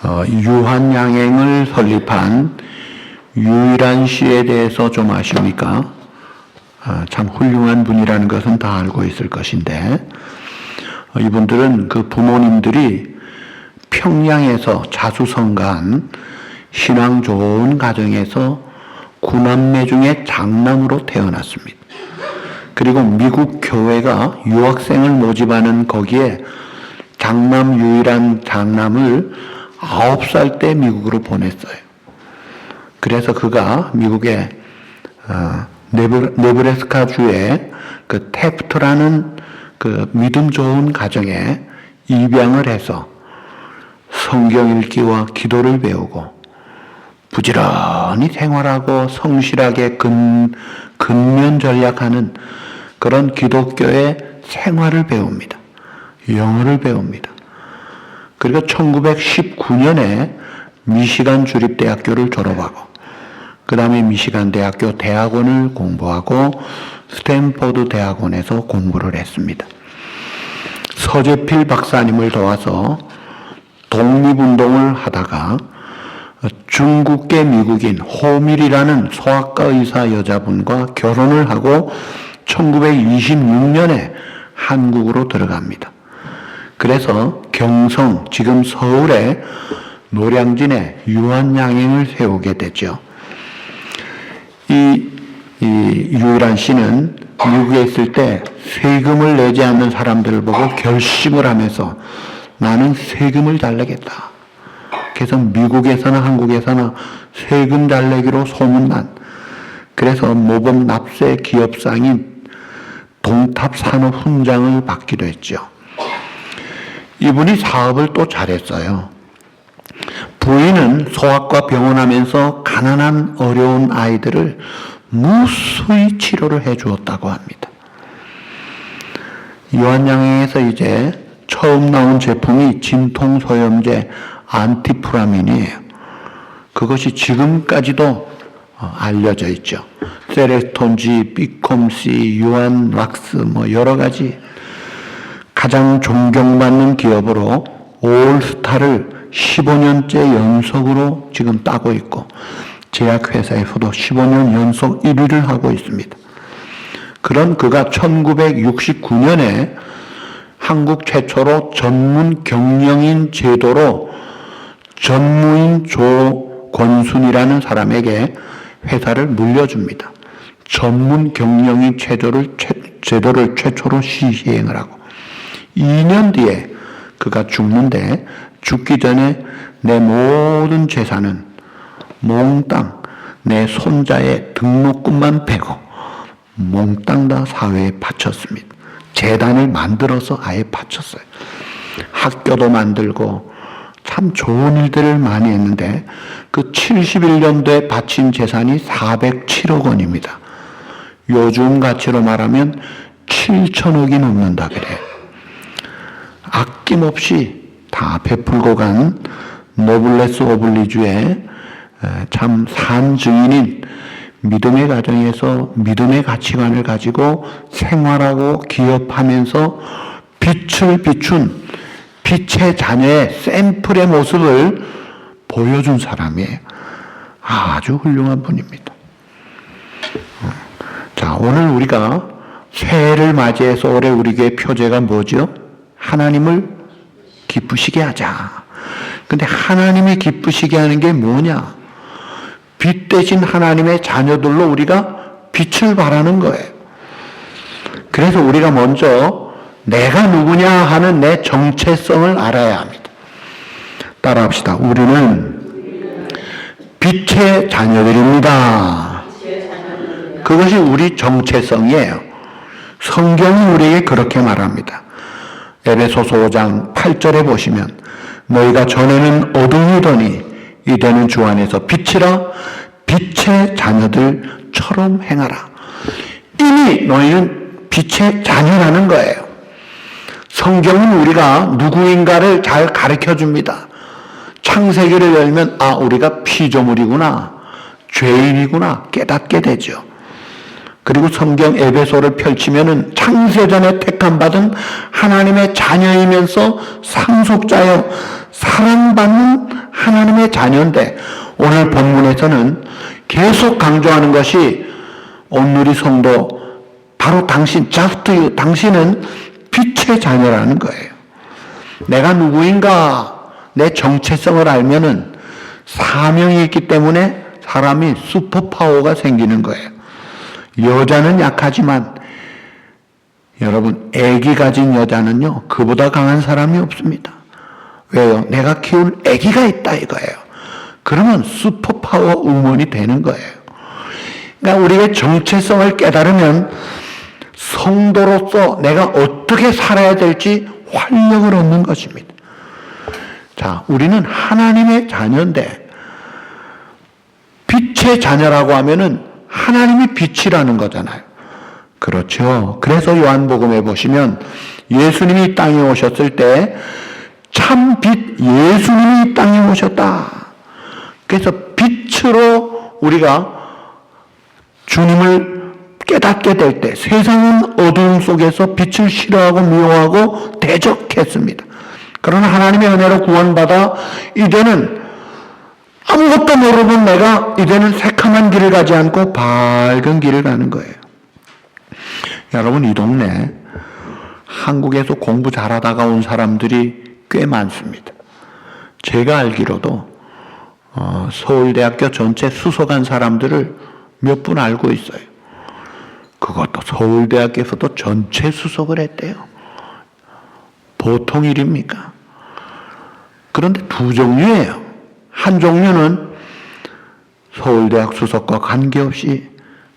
유한양행을 설립한 유일한 씨에 대해서 좀 아십니까? 참 훌륭한 분이라는 것은 다 알고 있을 것인데, 이분들은 그 부모님들이 평양에서 자수성가한 신앙 좋은 가정에서 구남매 중에 장남으로 태어났습니다. 그리고 미국 교회가 유학생을 모집하는 거기에 유일한 장남을 9살 때 미국으로 보냈어요. 그래서 그가 미국의 네브래스카주의 그 태프트라는 그 믿음 좋은 가정에 입양을 해서 성경 읽기와 기도를 배우고 부지런히 생활하고 성실하게 근면 전략하는 그런 기독교의 생활을 배웁니다. 영어를 배웁니다. 그리고 1919년에 미시간 주립대학교를 졸업하고 그 다음에 미시간 대학교 대학원을 공부하고 스탠포드 대학원에서 공부를 했습니다. 서재필 박사님을 도와서 독립운동을 하다가 중국계 미국인 호밀이라는 소아과 의사 여자분과 결혼을 하고 1926년에 한국으로 들어갑니다. 그래서 경성, 지금 서울의 노량진에 유한양행을 세우게 되죠. 이 유일한 씨는 미국에 있을 때 세금을 내지 않는 사람들을 보고 결심을 하면서 나는 세금을 잘 내겠다. 그래서 미국에서나 한국에서나 세금 잘 내기로 소문난, 그래서 모범 납세 기업상인 동탑산업훈장을 받기도 했죠. 이분이 사업을 또 잘했어요. 부인은 소아과 병원하면서 가난한 어려운 아이들을 무수히 치료를 해 주었다고 합니다. 유한양행에서 이제 처음 나온 제품이 진통소염제 안티프라민이에요. 그것이 지금까지도 알려져 있죠. 세레톤지, 비콤시, 유한락스 여러 가지 가장 존경받는 기업으로 올스타를 15년째 연속으로 지금 따고 있고 제약회사에서도 15년 연속 1위를 하고 있습니다. 그런 그가 1969년에 한국 최초로 전문 경영인 제도로 전무인 조권순이라는 사람에게 회사를 물려줍니다. 전문 경영인 제도를 최초로 시행을 하고 2년 뒤에 그가 죽는데 죽기 전에 내 모든 재산은 몽땅 내 손자의 등록금만 빼고 몽땅 다 사회에 바쳤습니다. 재단을 만들어서 아예 바쳤어요. 학교도 만들고 참 좋은 일들을 많이 했는데 그 71년도에 바친 재산이 407억 원입니다. 요즘 가치로 말하면 7천억이 넘는다 그래요. 아낌없이 다 베풀고 간 노블레스 오블리주의 참 산증인인 믿음의 가정에서 믿음의 가치관을 가지고 생활하고 기업하면서 빛을 비춘 빛의 자녀의 샘플의 모습을 보여준 사람이에요. 아주 훌륭한 분입니다. 자, 오늘 우리가 새해를 맞이해서 올해 우리 교회 표제가 뭐죠? 하나님을 기쁘시게 하자. 근데 하나님이 기쁘시게 하는 게 뭐냐? 빛 대신 하나님의 자녀들로 우리가 빛을 발하는 거예요. 그래서 우리가 먼저 내가 누구냐 하는 내 정체성을 알아야 합니다. 따라합시다. 우리는 빛의 자녀들입니다. 그것이 우리 정체성이에요. 성경이 우리에게 그렇게 말합니다. 에베소서 5장 8절에 보시면 너희가 전에는 어둠이더니 이제는 주 안에서 빛이라 빛의 자녀들처럼 행하라. 이미 너희는 빛의 자녀라는 거예요. 성경은 우리가 누구인가를 잘 가르쳐 줍니다. 창세기를 열면 우리가 피조물이구나, 죄인이구나 깨닫게 되죠. 그리고 성경 에베소를 펼치면은 창세전에 택함받은 하나님의 자녀이면서 상속자여 사랑받는 하나님의 자녀인데 오늘 본문에서는 계속 강조하는 것이 온누리 성도 바로 당신, just you, 당신은 빛의 자녀라는 거예요. 내가 누구인가 내 정체성을 알면은 사명이 있기 때문에 사람이 슈퍼파워가 생기는 거예요. 여자는 약하지만 여러분 아기 가진 여자는요 그보다 강한 사람이 없습니다. 왜요? 내가 키울 아기가 있다 이거예요. 그러면 슈퍼파워 우먼이 되는 거예요. 그러니까 우리의 정체성을 깨달으면 성도로서 내가 어떻게 살아야 될지 활력을 얻는 것입니다. 자, 우리는 하나님의 자녀인데 빛의 자녀라고 하면은 하나님이 빛이라는 거잖아요. 그렇죠. 그래서 요한복음에 보시면 예수님이 이 땅에 오셨을 때 참 빛 예수님이 이 땅에 오셨다. 그래서 빛으로 우리가 주님을 깨닫게 될 때 세상은 어두움 속에서 빛을 싫어하고 미워하고 대적했습니다. 그러나 하나님의 은혜로 구원받아 이제는 아무것도 모르는 내가 이제는 새카만 길을 가지 않고 밝은 길을 가는 거예요. 여러분 이 동네 한국에서 공부 잘하다가 온 사람들이 꽤 많습니다. 제가 알기로도 서울대학교 전체 수석한 사람들을 몇 분 알고 있어요. 그것도 서울대학교에서도 전체 수석을 했대요. 보통 일입니까? 그런데 두 종류예요. 한 종류는 서울대학 수석과 관계없이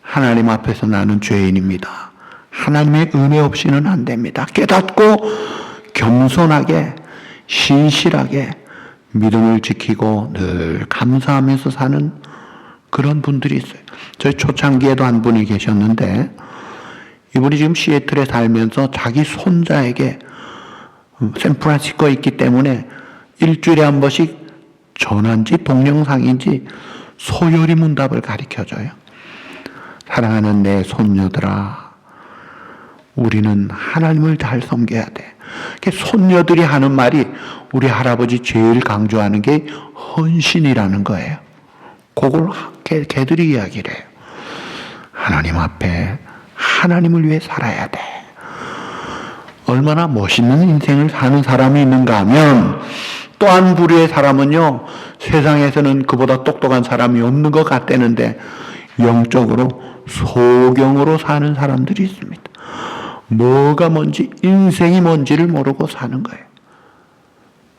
하나님 앞에서 나는 죄인입니다. 하나님의 은혜 없이는 안 됩니다. 깨닫고 겸손하게 신실하게 믿음을 지키고 늘 감사하면서 사는 그런 분들이 있어요. 저희 초창기에도 한 분이 계셨는데 이분이 지금 시애틀에 살면서 자기 손자에게 샌프란시스코에 있기 때문에 일주일에 한 번씩 전화인지 동영상인지 소요리 문답을 가르쳐줘요. 사랑하는 내 손녀들아, 우리는 하나님을 잘 섬겨야 돼. 손녀들이 하는 말이 우리 할아버지 제일 강조하는 게 헌신이라는 거예요. 그걸 걔들이 이야기를 해요. 하나님 앞에 하나님을 위해 살아야 돼. 얼마나 멋있는 인생을 사는 사람이 있는가 하면 또 한 부류의 사람은요, 세상에서는 그보다 똑똑한 사람이 없는 것 같다는데 영적으로 소경으로 사는 사람들이 있습니다. 뭐가 뭔지, 인생이 뭔지를 모르고 사는 거예요.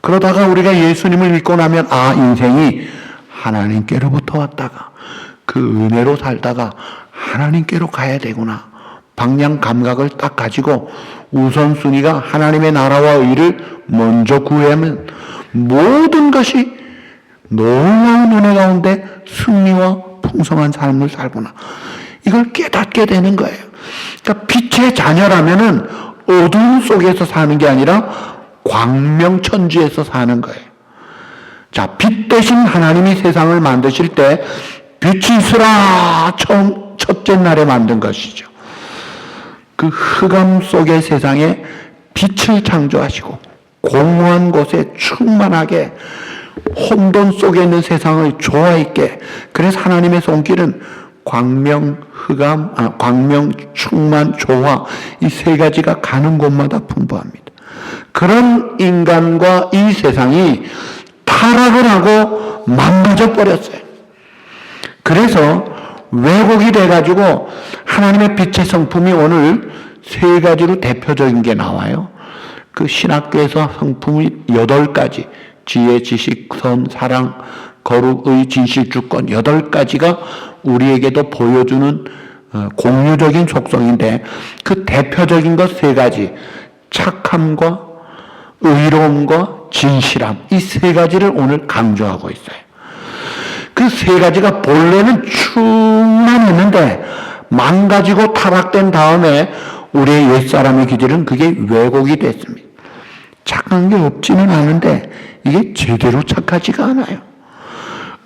그러다가 우리가 예수님을 믿고 나면 인생이 하나님께로부터 왔다가 그 은혜로 살다가 하나님께로 가야 되구나. 방향 감각을 딱 가지고 우선순위가 하나님의 나라와 의를 먼저 구하면 모든 것이 놀라운 은혜 가운데 승리와 풍성한 삶을 살구나. 이걸 깨닫게 되는 거예요. 그러니까 빛의 자녀라면은 어두움 속에서 사는 게 아니라 광명천지에서 사는 거예요. 자, 빛 대신 하나님이 세상을 만드실 때 빛이 있으라 처음 첫째 날에 만든 것이죠. 그 흑암 속의 세상에 빛을 창조하시고 공허한 곳에 충만하게 혼돈 속에 있는 세상을 조화 있게, 그래서 하나님의 손길은 광명, 흑암, 광명, 충만, 조화, 이 세 가지가 가는 곳마다 풍부합니다. 그런 인간과 이 세상이 타락을 하고 망가져 버렸어요. 그래서 왜곡이 돼가지고 하나님의 빛의 성품이 오늘 세 가지로 대표적인 게 나와요. 그 신학교에서 성품이 8가지, 지혜, 지식, 선, 사랑, 거룩, 의, 진실, 주권 8가지가 우리에게도 보여주는 공유적인 속성인데 그 대표적인 것 3가지, 착함과 의로움과 진실함, 이 3가지를 오늘 강조하고 있어요. 그 3가지가 본래는 충만했는데 망가지고 타락된 다음에 우리의 옛사람의 기질은 그게 왜곡이 됐습니다. 착한 게 없지는 않은데 이게 제대로 착하지가 않아요.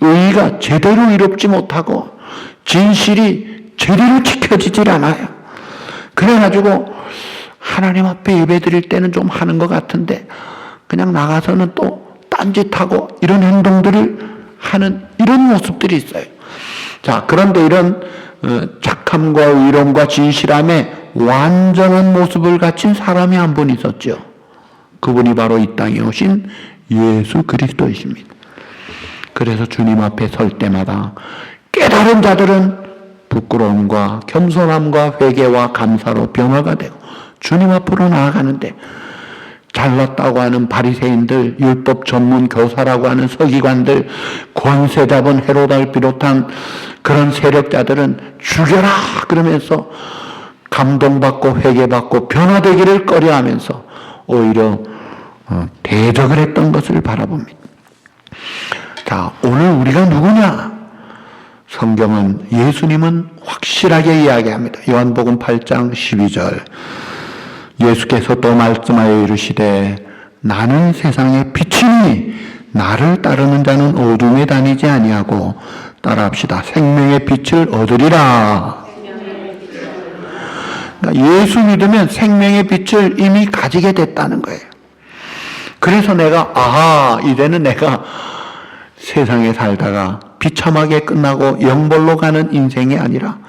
의의가 제대로 이롭지 못하고 진실이 제대로 지켜지질 않아요. 그래가지고 하나님 앞에 예배 드릴 때는 좀 하는 것 같은데 그냥 나가서는 또 딴 딴짓하고 이런 행동들을 하는 이런 모습들이 있어요. 자, 그런데 이런 착함과 의로움과 진실함에 완전한 모습을 갖춘 사람이 한 분 있었죠. 그분이 바로 이 땅에 오신 예수 그리스도이십니다. 그래서 주님 앞에 설 때마다 깨달은 자들은 부끄러움과 겸손함과 회개와 감사로 변화가 되고 주님 앞으로 나아가는데, 잘났다고 하는 바리새인들, 율법 전문 교사라고 하는 서기관들, 권세 잡은 헤로다를 비롯한 그런 세력자들은 죽여라 그러면서 감동받고 회개받고 변화되기를 꺼려하면서 오히려 대적을 했던 것을 바라봅니다. 자, 오늘 우리가 누구냐? 성경은, 예수님은 확실하게 이야기합니다. 요한복음 8장 12절. 예수께서 또 말씀하여 이르시되 나는 세상의 빛이니 나를 따르는 자는 어둠에 다니지 아니하고, 따라합시다, 생명의 빛을 얻으리라. 그러니까 예수 믿으면 생명의 빛을 이미 가지게 됐다는 거예요. 그래서 내가 이제는 내가 세상에 살다가 비참하게 끝나고 영벌로 가는 인생이 아니라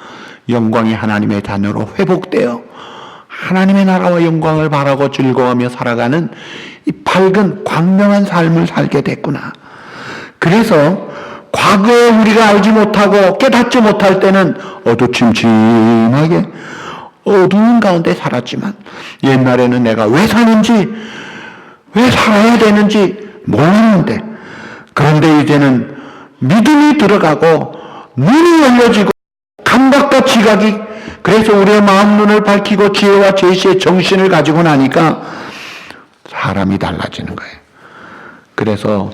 영광이 하나님의 자녀로 회복되어 하나님의 나라와 영광을 바라고 즐거워하며 살아가는 이 밝은 광명한 삶을 살게 됐구나. 그래서 과거에 우리가 알지 못하고 깨닫지 못할 때는 어두침침하게 어두운 가운데 살았지만, 옛날에는 내가 왜 사는지, 왜 살아야 되는지 몰랐는데, 그런데 이제는 믿음이 들어가고 눈이 열려지고 감각과 지각이, 그래서 우리의 마음 눈을 밝히고 지혜와 제시의 정신을 가지고 나니까 사람이 달라지는 거예요. 그래서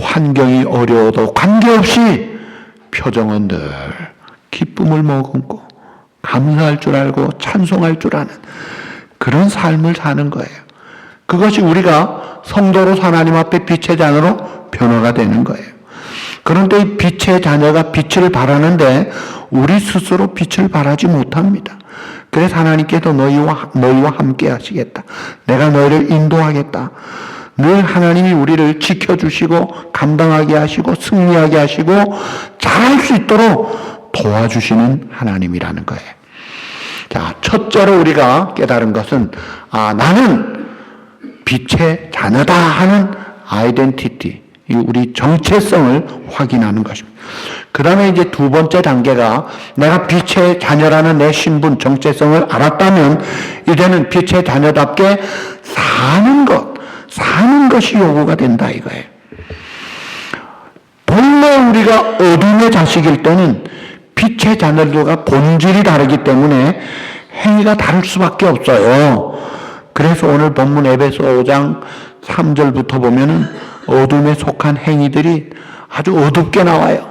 환경이 어려워도 관계없이 표정은 늘 기쁨을 머금고 감사할 줄 알고 찬송할 줄 아는 그런 삶을 사는 거예요. 그것이 우리가 성도로 하나님 앞에 빛의 자녀로 변화가 되는 거예요. 그런데 이 빛의 자녀가 빛을 발하는데 우리 스스로 빛을 발하지 못합니다. 그래서 하나님께서 너희와 함께 하시겠다. 내가 너희를 인도하겠다. 늘 하나님이 우리를 지켜주시고 감당하게 하시고 승리하게 하시고 잘할 수 있도록 도와주시는 하나님이라는 거예요. 자, 첫째로 우리가 깨달은 것은 나는 빛의 자녀다 하는 아이덴티티, 우리 정체성을 확인하는 것입니다. 그 다음에 이제 두 번째 단계가, 내가 빛의 자녀라는 내 신분, 정체성을 알았다면 이제는 빛의 자녀답게 사는 것이 요구가 된다 이거예요. 본래 우리가 어둠의 자식일 때는 빛의 자녀들과 본질이 다르기 때문에 행위가 다를 수밖에 없어요. 그래서 오늘 본문 에베소 5장 3절부터 보면은 어둠에 속한 행위들이 아주 어둡게 나와요.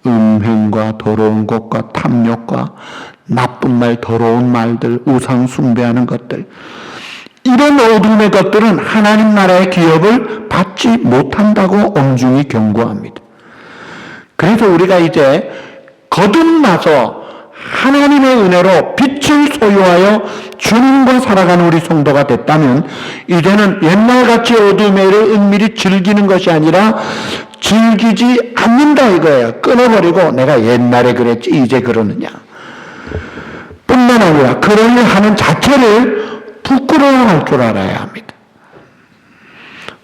음행과 더러운 것과 탐욕과 나쁜 말, 더러운 말들, 우상 숭배하는 것들, 이런 어둠의 것들은 하나님 나라의 기업을 받지 못한다고 엄중히 경고합니다. 그래서 우리가 이제 거듭나서 하나님의 은혜로 빛을 소유하여 주님과 살아가는 우리 성도가 됐다면, 이제는 옛날같이 어둠의 일을 은밀히 즐기는 것이 아니라 즐기지 않는다 이거예요. 끊어버리고 내가 옛날에 그랬지 이제 그러느냐 뿐만 아니라 그러려 하는 자체를 부끄러워할 줄 알아야 합니다.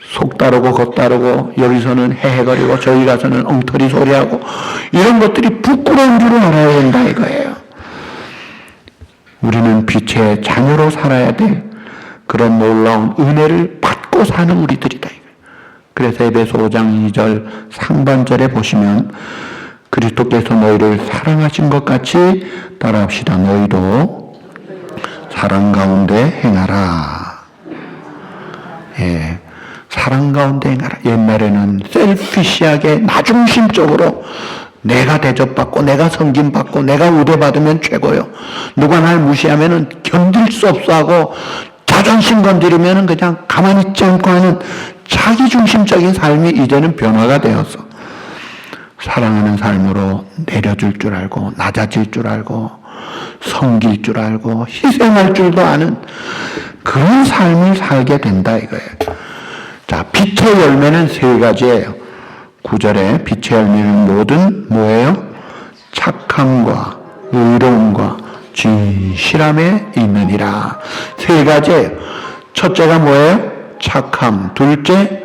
속 다르고 겉 다르고 여기서는 헤헤거리고 저기 가서는 엉터리 소리하고 이런 것들이 부끄러운 줄 알아야 된다 이거예요. 우리는 빛의 자녀로 살아야 돼. 그런 놀라운 은혜를 받고 사는 우리들이다. 그래서 에베소 5장 2절 상반절에 보시면 그리스도께서 너희를 사랑하신 것 같이 따라합시다. 너희도 사랑 가운데 행하라. 예, 사랑 가운데 행하라. 옛날에는 셀피시하게 나중심적으로 내가 대접받고 내가 섬김받고 내가 우대받으면 최고요. 누가 날 무시하면은 견딜 수 없어 하고 자존심 건드리면은 그냥 가만히 있지 않고 하는 자기중심적인 삶이 이제는 변화가 되어서 사랑하는 삶으로 내려줄 줄 알고 낮아질 줄 알고 섬길 줄 알고 희생할 줄도 아는 그런 삶을 살게 된다 이거예요. 자, 빛의 빛의 열매는 세 가지예요. 9절에 빛의 열매는 모든 뭐예요? 착함과 의로움과 진실함에 있느니라. 세 가지예요. 첫째가 뭐예요? 착함. 둘째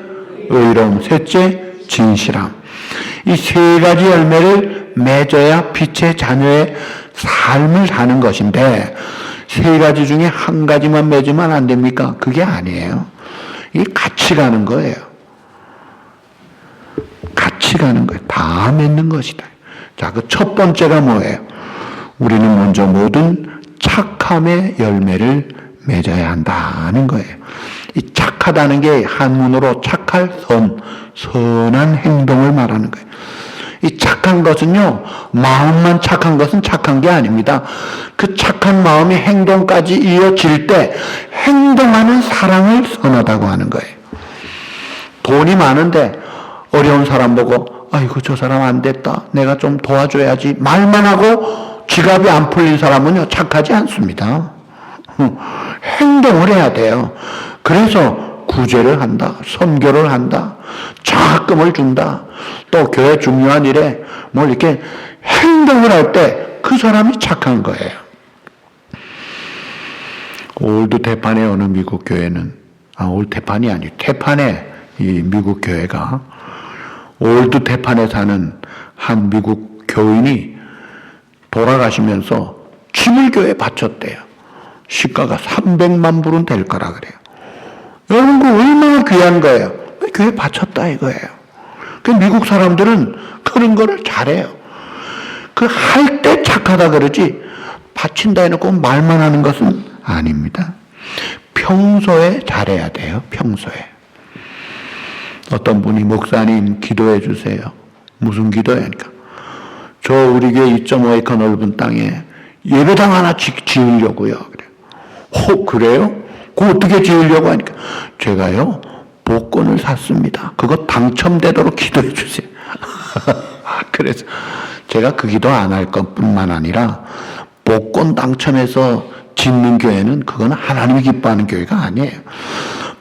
의로움. 셋째 진실함. 이 세 가지 열매를 맺어야 빛의 자녀의 삶을 사는 것인데 세 가지 중에 한 가지만 맺으면 안 됩니까? 그게 아니에요. 이 같이 가는 거예요. 같이 가는 거예요. 다 맺는 것이다. 자, 그 첫 번째가 뭐예요? 우리는 먼저 모든 착함의 열매를 맺어야 한다는 거예요. 이 착하다는 게 한문으로 착할 선한 행동을 말하는 거예요. 이 착한 것은요, 마음만 착한 것은 착한 게 아닙니다. 그 착한 마음이 행동까지 이어질 때 행동하는 사랑을 선하다고 하는 거예요. 돈이 많은데 어려운 사람 보고 아이고 저 사람 안 됐다. 내가 좀 도와줘야지. 말만 하고 지갑이 안 풀린 사람은요, 착하지 않습니다. 행동을 해야 돼요. 그래서 구제를 한다. 선교를 한다. 장학금을 준다. 또 교회 중요한 일에 뭘 이렇게 행동을 할 때 그 사람이 착한 거예요. 올드 테판의 어느 미국 교회는 올드 테판이 아니고 테판의 이 미국 교회가 올드 테판에 사는 한 미국 교인이 돌아가시면서 짐을 교회에 바쳤대요. 시가가 300만 불은 될 거라 그래요. 여러분, 그 얼마나 귀한 거예요. 교회에 바쳤다 이거예요. 그 미국 사람들은 그런 거를 잘해요. 그 할 때 착하다 그러지 바친다 해놓고 말만 하는 것은 아닙니다. 평소에 잘해야 돼요. 평소에. 어떤 분이 목사님 기도해 주세요. 무슨 기도하니까 저 우리 교회 2.5에이커 넓은 땅에 예배당 하나 지으려고요. 그래요. 그래요? 그거 어떻게 지으려고 하니까 제가요 복권을 샀습니다. 그거 당첨되도록 기도해 주세요. 그래서 제가 그 기도 안 할 것뿐만 아니라 복권 당첨해서 짓는 교회는 그건 하나님이 기뻐하는 교회가 아니에요.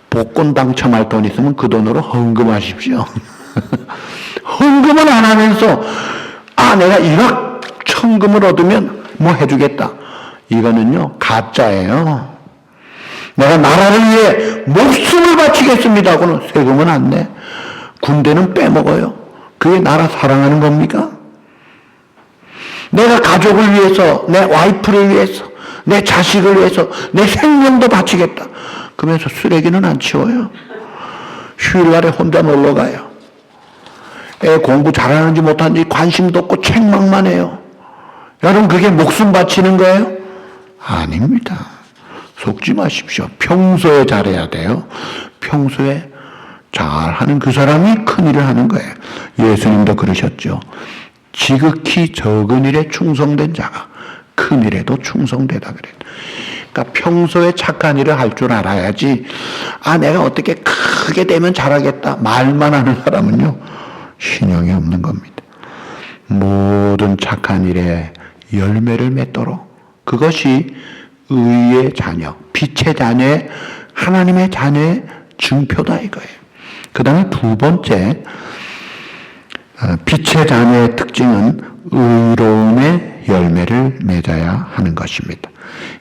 복권 당첨할 돈 있으면 그 돈으로 헌금하십시오. 헌금을 안 하면서 내가 1억 천금을 얻으면 뭐 해주겠다. 이거는요 가짜예요. 내가 나라를 위해 목숨을 바치겠습니다 하고는 세금은 안 내. 군대는 빼먹어요. 그게 나라 사랑하는 겁니까? 내가 가족을 위해서, 내 와이프를 위해서, 내 자식을 위해서 내 생명도 바치겠다. 그러면서 쓰레기는 안 치워요. 휴일날에 혼자 놀러 가요. 애 공부 잘하는지 못하는지 관심도 없고 책망만 해요. 여러분, 그게 목숨 바치는 거예요? 아닙니다. 속지 마십시오. 평소에 잘해야 돼요. 평소에 잘하는 그 사람이 큰일을 하는 거예요. 예수님도 그러셨죠. 지극히 적은 일에 충성된 자가 큰 일에도 충성되다 그래요. 그러니까 평소에 착한 일을 할 줄 알아야지 내가 어떻게 크게 되면 잘하겠다 말만 하는 사람은요 신용이 없는 겁니다. 모든 착한 일에 열매를 맺도록, 그것이 의의 자녀, 빛의 자녀의, 하나님의 자녀의 증표다 이거예요. 그 다음에 두 번째, 빛의 자녀의 특징은 의로움의 열매를 맺어야 하는 것입니다.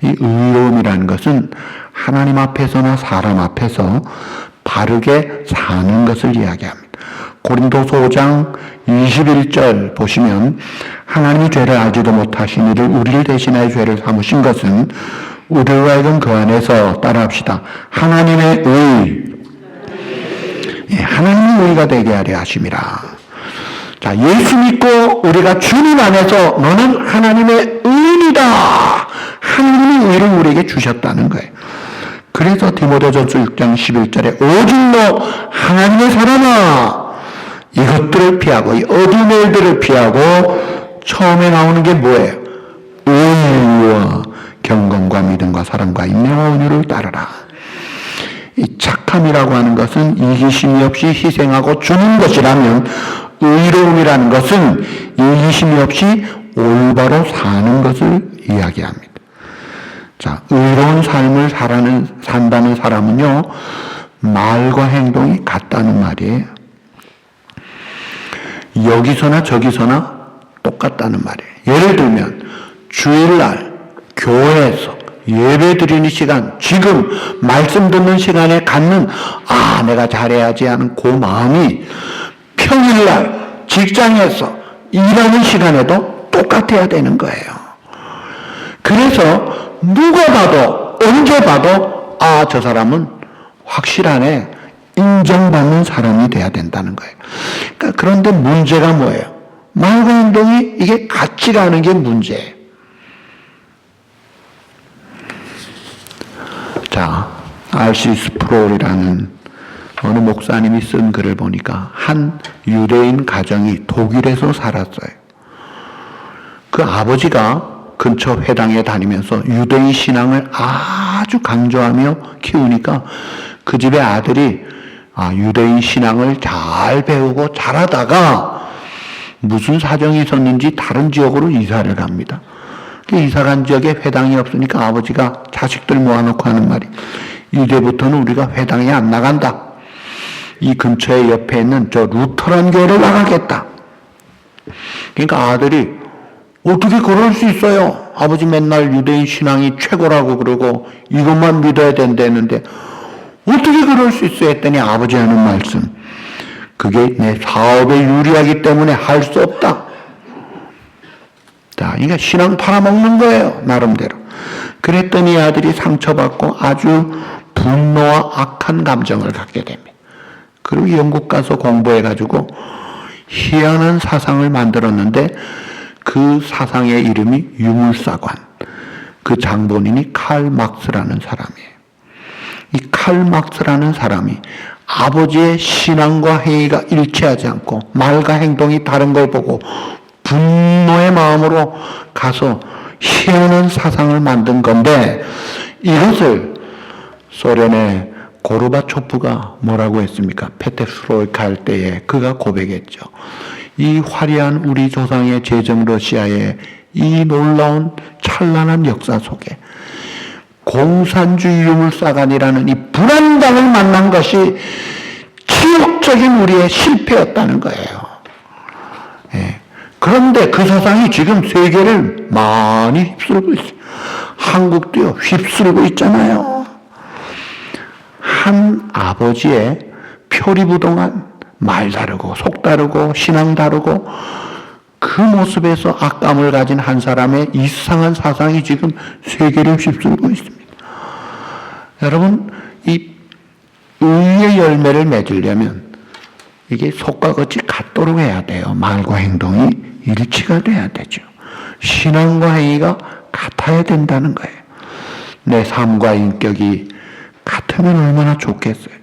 이 의로움이라는 것은 하나님 앞에서나 사람 앞에서 바르게 사는 것을 이야기합니다. 고린도서 5장 21절 보시면 하나님이 죄를 알지도 못하신 이를 우리를 대신하여 죄를 삼으신 것은 우리로 하여금 그 안에서 따라합시다. 하나님의 의, 하나님의 의가 되게 하려 하심이라. 자, 예수 믿고 우리가 주님 안에서 너는 하나님의 의인이다. 하나님의 의를 우리에게 주셨다는 거예요. 그래서 디모데전서 6장 11절에 오직 너 하나님의 사람아 이것들을 피하고 이 어두운 일들을 피하고 처음에 나오는 게 뭐예요? 의와 경건과 믿음과 사랑과 인내와 온유를 따르라. 이 착함이라고 하는 것은 이기심이 없이 희생하고 주는 것이라면 의로움이라는 것은 이기심이 없이 올바로 사는 것을 이야기합니다. 자, 의로운 삶을 산다는 사람은요, 말과 행동이 같다는 말이에요. 여기서나 저기서나 똑같다는 말이에요. 예를 들면 주일날 교회에서 예배 드리는 시간, 지금 말씀 듣는 시간에 갖는 내가 잘해야지 하는 그 마음이 평일날 직장에서 일하는 시간에도 똑같아야 되는 거예요. 그래서 누가 봐도 언제 봐도 저 사람은 확실하네, 인정받는 사람이 돼야 된다는 거예요. 그러니까 그런데 문제가 뭐예요? 말과 행동이 이게 같지가 않은 게 문제예요. 자, R.C. 스프롤이라는 어느 목사님이 쓴 글을 보니까 한 유대인 가정이 독일에서 살았어요. 그 아버지가 근처 회당에 다니면서 유대인 신앙을 아주 강조하며 키우니까 그 집의 아들이 유대인 신앙을 잘 배우고 잘하다가 무슨 사정이 있었는지 다른 지역으로 이사를 갑니다. 이사간 지역에 회당이 없으니까 아버지가 자식들 모아놓고 하는 말이, 이제부터는 우리가 회당에 안 나간다. 이 근처에 옆에 있는 저 루터란 교회를 나가겠다. 그러니까 아들이 어떻게 그럴 수 있어요? 아버지 맨날 유대인 신앙이 최고라고 그러고 이것만 믿어야 된다는데 어떻게 그럴 수 있어요? 했더니 아버지 하는 말씀, 그게 내 사업에 유리하기 때문에 할 수 없다. 자, 그러니까 신앙 팔아먹는 거예요, 나름대로. 그랬더니 아들이 상처받고 아주 분노와 악한 감정을 갖게 됩니다. 그리고 영국 가서 공부해가지고 희한한 사상을 만들었는데 그 사상의 이름이 유물사관. 그 장본인이 칼 막스라는 사람이에요. 이 칼 막스라는 사람이 아버지의 신앙과 행위가 일치하지 않고 말과 행동이 다른 걸 보고 분노의 마음으로 가서 희한한 사상을 만든 건데, 이것을 소련의 고르바초프가 뭐라고 했습니까? 페테스트로이카 할 때에 그가 고백했죠. 이 화려한 우리 조상의 제정 러시아의 이 놀라운 찬란한 역사 속에 공산주의 유물사관이라는 이 불안당을 만난 것이 치욕적인 우리의 실패였다는 거예요. 예. 그런데 그 사상이 지금 세계를 많이 휩쓸고 있어요. 한국도요, 휩쓸고 있잖아요. 한 아버지의 표리부동한 말 다르고 속 다르고 신앙 다르고 그 모습에서 악감을 가진 한 사람의 이상한 사상이 지금 세계를 휩쓸고 있습니다. 여러분, 이 의의 열매를 맺으려면 이게 속과 겉이 같도록 해야 돼요. 말과 행동이 일치가 돼야 되죠. 신앙과 행위가 같아야 된다는 거예요. 내 삶과 인격이 같으면 얼마나 좋겠어요.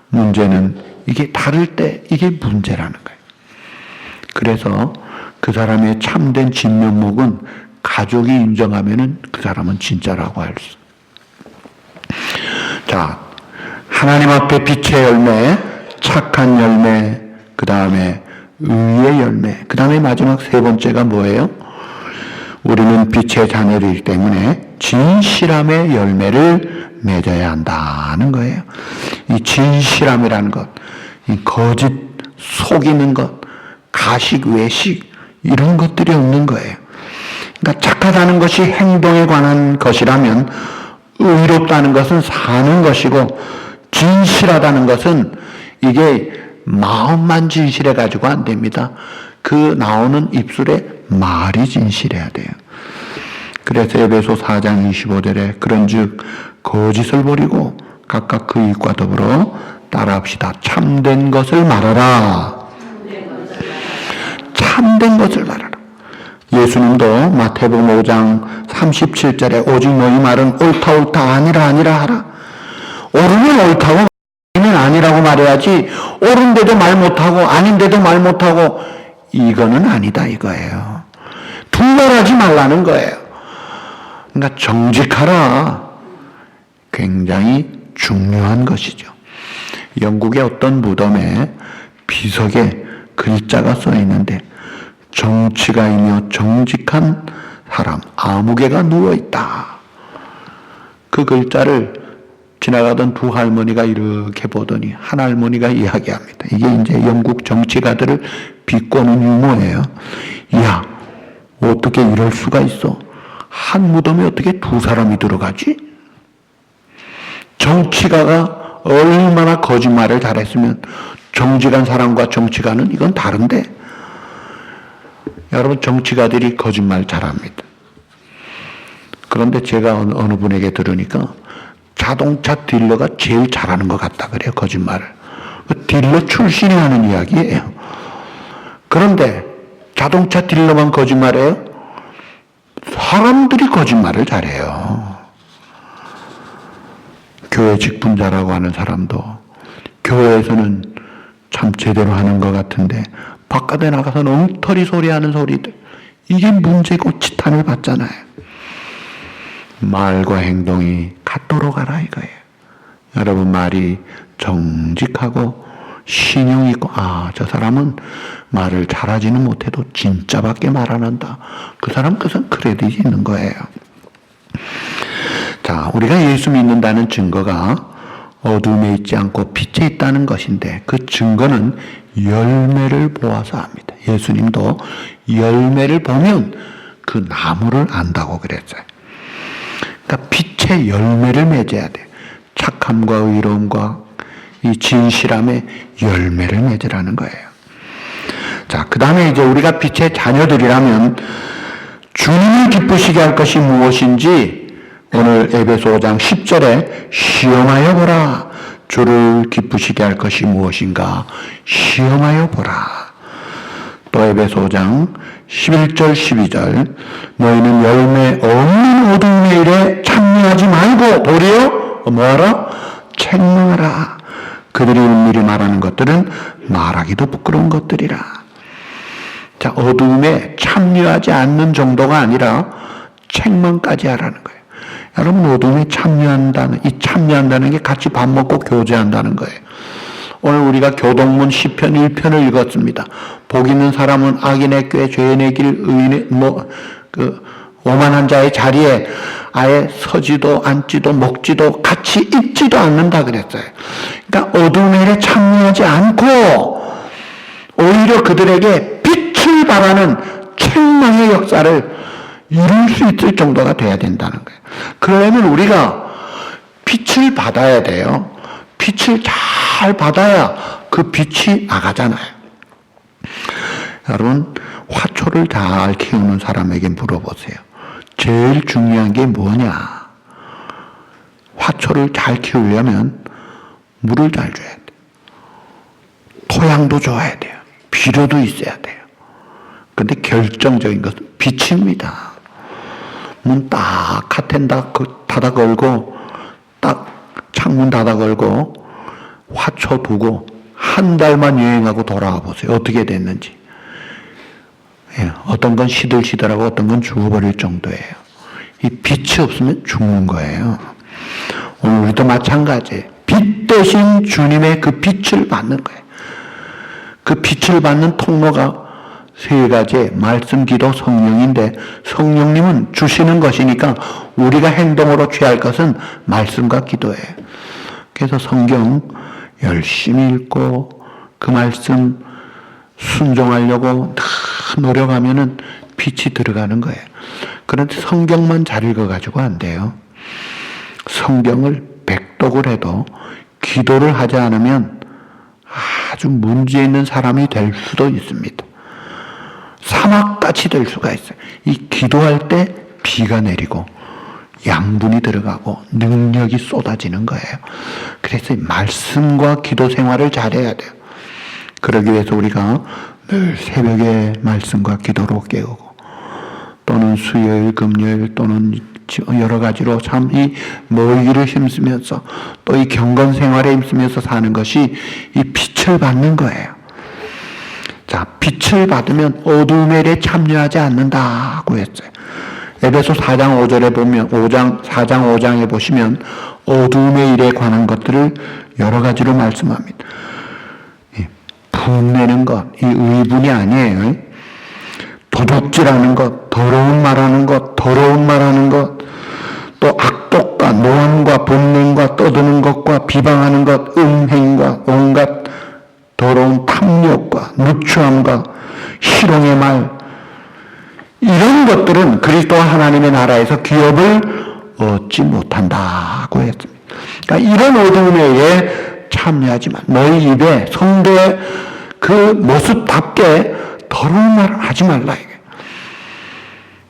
문제는 이게 다를 때 이게 문제라는 거예요. 그래서 그 사람의 참된 진면목은 가족이 인정하면은 그 사람은 진짜라고 할 수. 자, 하나님 앞에 빛의 열매, 착한 열매, 그 다음에 의의 열매, 그 다음에 마지막 세 번째가 뭐예요? 우리는 빛의 자녀이기 때문에 진실함의 열매를 맺어야 한다는 거예요. 이 진실함이라는 것, 이 거짓, 속이는 것, 가식, 외식, 이런 것들이 없는 거예요. 그러니까 착하다는 것이 행동에 관한 것이라면 의롭다는 것은 사는 것이고, 진실하다는 것은 이게 마음만 진실해가지고 안 됩니다. 그 나오는 입술에 말이 진실해야 돼요. 그래서 에베소 4장 25절에 그런즉 거짓을 버리고 각각 그 일과 더불어 따라합시다. 참된 것을 말하라. 참된 것을 말하라. 예수님도 마태복음 5장 37절에 오직 너희 말은 옳다 아니라 하라. 옳으면 옳다고 아니면 아니라고 말해야지, 옳은데도 말 못하고 아닌데도 말 못하고 이거는 아니다 이거예요. 두말하지 말라는 거예요. 그러니까 정직하라. 굉장히 중요한 것이죠. 영국의 어떤 무덤에 비석에 글자가 써 있는데 정치가이며 정직한 사람 아무개가 누워있다. 그 글자를 지나가던 두 할머니가 이렇게 보더니 한 할머니가 이야기합니다. 이게 이제 영국 정치가들을 비꼬는 유머예요. 야, 어떻게 이럴 수가 있어? 한 무덤에 어떻게 두 사람이 들어가지? 정치가가 얼마나 거짓말을 잘했으면 정직한 사람과 정치가는 이건 다른데. 여러분, 정치가들이 거짓말 잘합니다. 그런데 제가 어느 분에게 들으니까 자동차 딜러가 제일 잘하는 것 같다 그래요, 거짓말을. 딜러 출신이 하는 이야기예요. 그런데 자동차 딜러만 거짓말해요? 사람들이 거짓말을 잘해요. 교회 직분자라고 하는 사람도 교회에서는 참 제대로 하는 것 같은데 바깥에 나가서는 엉터리 소리하는 소리들, 이게 문제고 지탄을 받잖아요. 말과 행동이 같도록 하라 이거예요. 여러분, 말이 정직하고 신용 있고, 저 사람은 말을 잘하지는 못해도 진짜밖에 말 안 한다, 그 사람 그것은 크레딧이 있는 거예요. 자, 우리가 예수 믿는다는 증거가 어둠에 있지 않고 빛에 있다는 것인데, 그 증거는 열매를 보아서 합니다. 예수님도 열매를 보면 그 나무를 안다고 그랬어요. 그러니까 빛의 열매를 맺어야 돼요. 착함과 의로움과 이 진실함의 열매를 맺으라는 거예요. 자, 그 다음에 이제 우리가 빛의 자녀들이라면 주님을 기쁘시게 할 것이 무엇인지 오늘 에베소 5장 10절에 시험하여 보라. 주를 기쁘시게 할 것이 무엇인가 시험하여 보라. 또 에베소 5장 11절 12절 너희는 열매 없는 어두움의 일에 참여하지 말고 도리어 뭐하라? 책망하라. 그들이 은밀히 말하는 것들은 말하기도 부끄러운 것들이라. 자, 어두움에 참여하지 않는 정도가 아니라 책망까지 하라는 거예요. 여러분, 어둠에 참여한다는 게 같이 밥 먹고 교제한다는 거예요. 오늘 우리가 교동문 시편 1편을 읽었습니다. 복 있는 사람은 악인의 꾀, 죄인의 길, 의인의 오만한 자의 자리에 아예 서지도 앉지도 먹지도 같이 있지도 않는다 그랬어요. 그러니까 어둠의 일에 참여하지 않고 오히려 그들에게 빛을 발하는 책망의 역사를 이룰 수 있을 정도가 돼야 된다는 거예요. 그러려면 우리가 빛을 받아야 돼요. 빛을 잘 받아야 그 빛이 나가잖아요. 여러분, 화초를 잘 키우는 사람에게 물어보세요. 제일 중요한 게 뭐냐? 화초를 잘 키우려면 물을 잘 줘야 돼요. 토양도 좋아야 돼요. 비료도 있어야 돼요. 그런데 결정적인 것은 빛입니다. 문 딱 카텐 닫아 걸고 딱 창문 닫아 걸고 화초 두고 한 달만 여행하고 돌아와 보세요. 어떻게 됐는지. 예, 어떤 건 시들시들하고 어떤 건 죽어버릴 정도예요. 이 빛이 없으면 죽는 거예요. 오늘 우리도 마찬가지예요. 빛 대신 주님의 그 빛을 받는 거예요. 그 빛을 받는 통로가 세 가지, 말씀, 기도, 성령인데 성령님은 주시는 것이니까 우리가 행동으로 취할 것은 말씀과 기도예요. 그래서 성경 열심히 읽고 그 말씀 순종하려고 다 노력하면은 빛이 들어가는 거예요. 그런데 성경만 잘 읽어가지고 안 돼요. 성경을 백독을 해도 기도를 하지 않으면 아주 문제 있는 사람이 될 수도 있습니다. 사막같이 될 수가 있어요. 이 기도할 때 비가 내리고 양분이 들어가고 능력이 쏟아지는 거예요. 그래서 말씀과 기도 생활을 잘해야 돼요. 그러기 위해서 우리가 늘 새벽에 말씀과 기도로 깨우고 또는 수요일, 금요일 또는 여러 가지로 참 이 멀기를 힘쓰면서 또 이 경건 생활에 힘쓰면서 사는 것이 이 빛을 받는 거예요. 자, 빛을 받으면 어둠의 일에 참여하지 않는다고 했어요. 에베소 4장 5절에 보면 4장 5장에 보시면 어둠의 일에 관한 것들을 여러 가지로 말씀합니다. 분내는 것, 이 의분이 아니에요. 도둑질하는 것, 더러운 말하는 것, 또 악독과 것과 노함과 분냉과 떠드는 것과 비방하는 것, 음행과 온갖 더러운 탐욕과 누추함과 희롱의 말, 이런 것들은 그리스도와 하나님의 나라에서 기업을 얻지 못한다고 했습니다. 그러니까 이런 어둠에 참여하지만 너희 입에 성도의 그 모습답게 더러운 말을 하지 말라.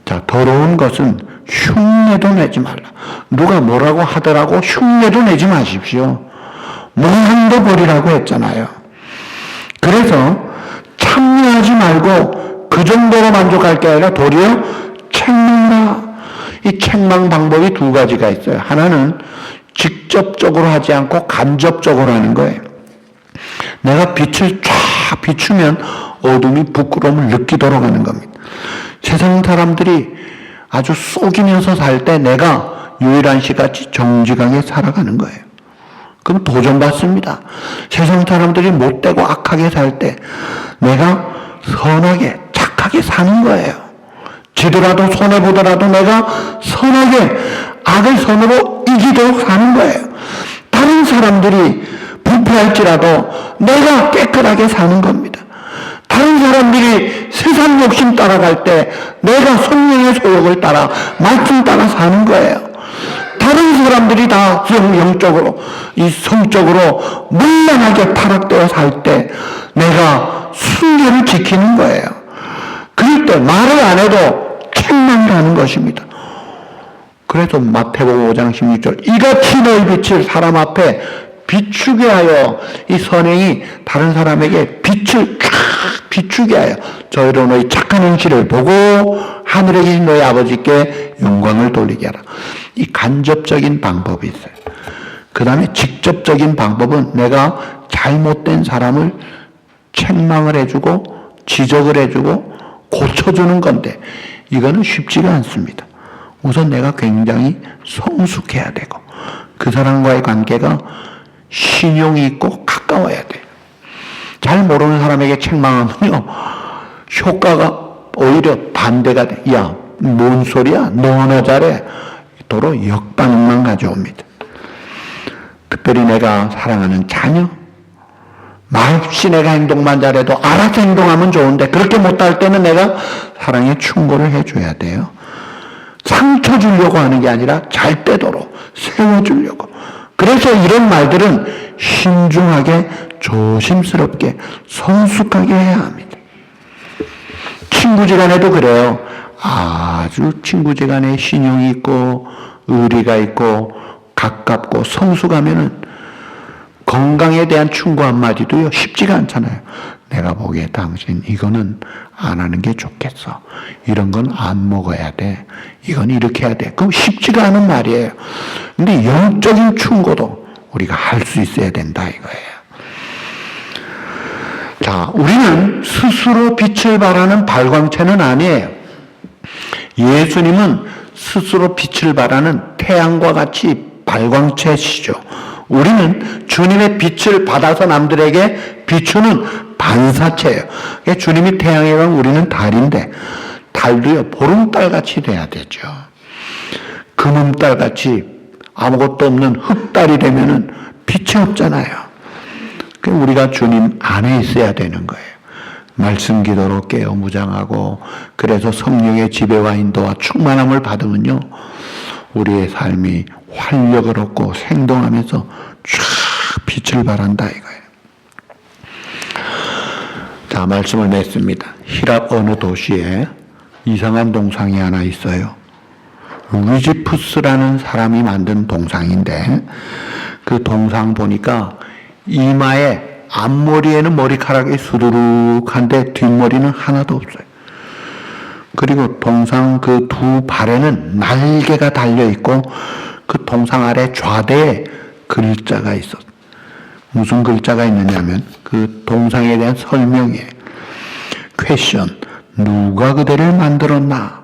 자, 더러운 것은 흉내도 내지 말라. 누가 뭐라고 하더라고 흉내도 내지 마십시오. 몽환도 버리라고 했잖아요. 그래서 참여하지 말고 그 정도로 만족할 게 아니라 도리어 책망하라. 이 책망 방법이 두 가지가 있어요. 하나는 직접적으로 하지 않고 간접적으로 하는 거예요. 내가 빛을 쫙 비추면 어둠이 부끄러움을 느끼도록 하는 겁니다. 세상 사람들이 아주 속이면서 살 때 내가 유일한 씨같이 정직하게 살아가는 거예요. 그럼 도전받습니다. 세상 사람들이 못되고 악하게 살 때 내가 선하게 착하게 사는 거예요. 지더라도 손해보더라도 내가 선하게 악을 선으로 이기도록 사는 거예요. 다른 사람들이 부패할지라도 내가 깨끗하게 사는 겁니다. 다른 사람들이 세상 욕심 따라갈 때 내가 성령의 소욕을 따라 말씀 따라 사는 거예요. 다른 사람들이 다 영적으로 이 성적으로 문란하게 타락되어 살 때 내가 순결을 지키는 거예요. 그럴 때 말을 안 해도 책망을 하는 것입니다. 그래서 마태복음 5장 16절 이같이 너희 빛을 사람 앞에 비추게 하여 이 선행이 다른 사람에게 빛을 쫙 비추게 하여 저희로 너희 착한 행실을 보고 하늘에 계신 너희 아버지께 영광을 돌리게 하라. 이 간접적인 방법이 있어요. 그 다음에 직접적인 방법은 내가 잘못된 사람을 책망을 해주고 지적을 해주고 고쳐주는 건데 이거는 쉽지가 않습니다. 우선 내가 굉장히 성숙해야 되고 그 사람과의 관계가 신용이 있고 가까워야 돼요. 잘 모르는 사람에게 책망하면요 효과가 오히려 반대가 돼. 야, 뭔 소리야? 너 하나 잘해. 도로 역반응만 가져옵니다. 특별히 내가 사랑하는 자녀, 말없이 내가 행동만 잘해도 알아서 행동하면 좋은데 그렇게 못할 때는 내가 사랑의 충고를 해줘야 돼요. 상처 주려고 하는 게 아니라 잘 되도록 세워주려고. 그래서 이런 말들은 신중하게 조심스럽게 성숙하게 해야 합니다. 친구지간에도 그래요. 아주 친구지간에 신용이 있고 의리가 있고 가깝고 성숙하면은 건강에 대한 충고 한마디도요 쉽지가 않잖아요. 내가 보기에 당신 이거는 안 하는 게 좋겠어. 이런 건 안 먹어야 돼. 이건 이렇게 해야 돼. 그럼 쉽지가 않은 말이에요. 근데 영적인 충고도 우리가 할 수 있어야 된다 이거예요. 자, 우리는 스스로 빛을 발하는 발광체는 아니에요. 예수님은 스스로 빛을 발하는 태양과 같이 발광체시죠. 우리는 주님의 빛을 받아서 남들에게 비추는 반사체예요. 그러니까 주님이 태양이면 우리는 달인데 달도요 보름달같이 돼야 되죠. 금음달같이 아무것도 없는 흑달이 되면은 빛이 없잖아요. 그러니까 우리가 주님 안에 있어야 되는 거예요. 말씀 기도로 깨어 무장하고 그래서 성령의 지배와 인도와 충만함을 받으면요 우리의 삶이 활력을 얻고 생동하면서 쫙 빛을 발한다 이거예요. 자, 말씀을 맺습니다. 히랍 어느 도시에 이상한 동상이 하나 있어요. 위지푸스라는 사람이 만든 동상인데 그 동상 보니까 이마에 앞머리에는 머리카락이 수두룩한데 뒷머리는 하나도 없어요. 그리고 동상 그 두 발에는 날개가 달려있고 그 동상 아래 좌대에 글자가 있었어요. 무슨 글자가 있느냐면 그 동상에 대한 설명이에요. 퀘션, 누가 그대를 만들었나?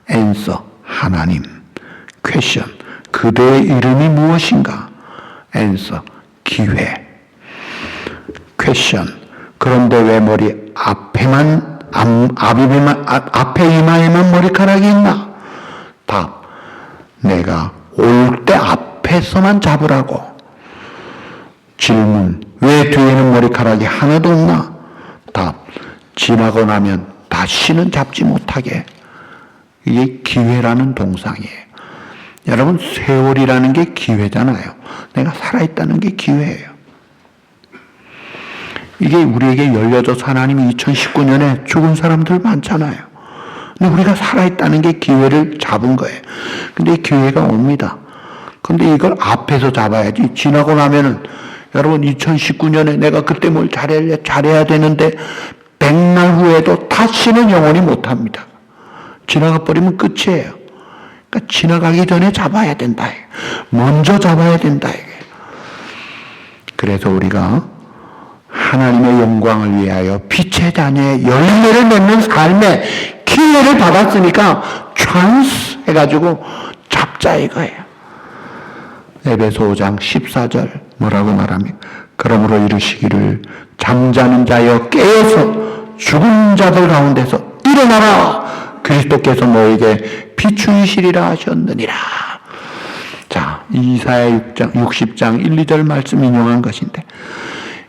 앤서, 하나님. 퀘션, 그대의 이름이 무엇인가? 앤서, 기회. 퀘션, 그런데 왜 머리 앞에만 앞에 이마에만 머리카락이 있나? 답, 내가 올 때 앞에서만 잡으라고. 질문, 왜 뒤에는 머리카락이 하나도 없나? 답, 지나고 나면 다시는 잡지 못하게. 이게 기회라는 동상이에요. 여러분, 세월이라는 게 기회잖아요. 내가 살아있다는 게 기회예요. 이게 우리에게 열려져서 하나님이 2019년에 죽은 사람들 많잖아요. 근데 우리가 살아있다는 게 기회를 잡은 거예요. 근데 이 기회가 옵니다. 근데 이걸 앞에서 잡아야지. 지나고 나면은, 여러분, 2019년에 내가 그때 뭘 잘해야 되는데, 100날 후에도 다시는 영원히 못합니다. 지나가 버리면 끝이에요. 그러니까 지나가기 전에 잡아야 된다. 먼저 잡아야 된다. 그래서 우리가 하나님의 영광을 위하여 빛의 자녀의 열매를 맺는 삶의 기회를 받았으니까 찬스 해가지고 잡자 이거예요. 에베소 5장 14절 뭐라고 말합니까? 그러므로 이르시기를 잠자는 자여 깨어서 죽은 자들 가운데서 일어나라. 그리스도께서 너에게 비추이시리라 하셨느니라. 자, 이사야 60장 1, 2절 말씀 인용한 것인데,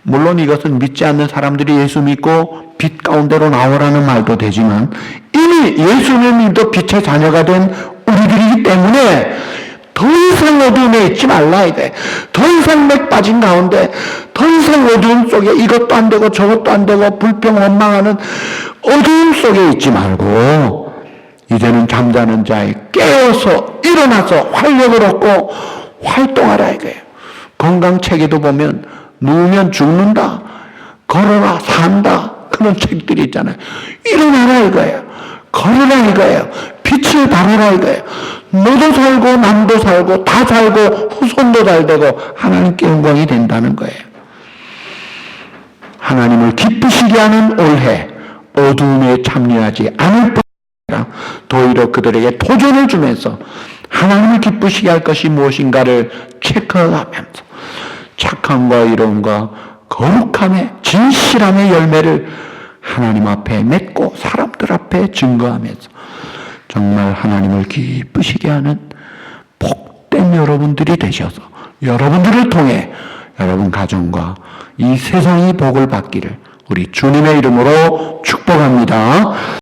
물론 이것은 믿지 않는 사람들이 예수 믿고 빛 가운데로 나오라는 말도 되지만, 이미 예수를 믿어 빛의 자녀가 된 우리들이기 때문에 더 이상 어두움에 있지 말라 이게. 더 이상 맥 빠진 가운데, 더 이상 어두움 속에 이것도 안 되고 저것도 안 되고 불평 원망하는 어두움 속에 있지 말고, 이제는 잠자는 자에 깨어서 일어나서 활력을 얻고 활동하라 이거예요. 건강책에도 보면 누우면 죽는다, 걸어라 산다, 그런 책들이 있잖아요. 일어나라 이거예요. 걸어라 이거예요. 빛을 발하라 이거예요. 너도 살고 남도 살고 다 살고 후손도 잘 되고 하나님께 영광이 된다는 거예요. 하나님을 기쁘시게 하는 올해 어두움에 참여하지 않을 뿐 아니라 도리어 그들에게 도전을 주면서 하나님을 기쁘시게 할 것이 무엇인가를 체크하면서 착함과 이로움과 거룩함의 진실함의 열매를 하나님 앞에 맺고 사람들 앞에 증거하면서 정말 하나님을 기쁘시게 하는 복된 여러분들이 되셔서 여러분들을 통해 여러분 가정과 이 세상이 복을 받기를 우리 주님의 이름으로 축복합니다.